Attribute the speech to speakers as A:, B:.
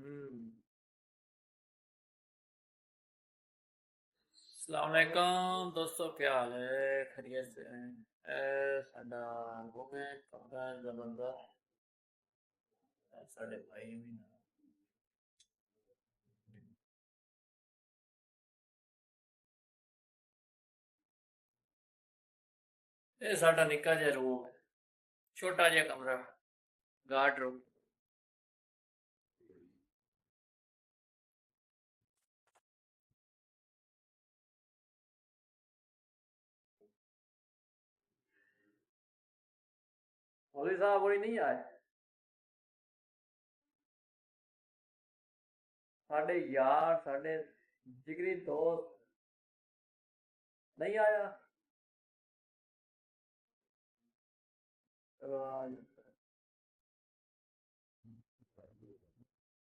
A: हम्म। अस्सलाम वालेकुम दोस्तों, क्या हाल है? खैरियत से हैं? साडा घूमे कमरा जबरदस्त। साडे भाई भी ना। ये साडा निक्का जिहा रूम है, छोटा जिहा कमरा, गार्ड रूम। मौलवी साहब वही नहीं आए? साडे यार, साडे जिगरी दोस्त नहीं आया। चलो आज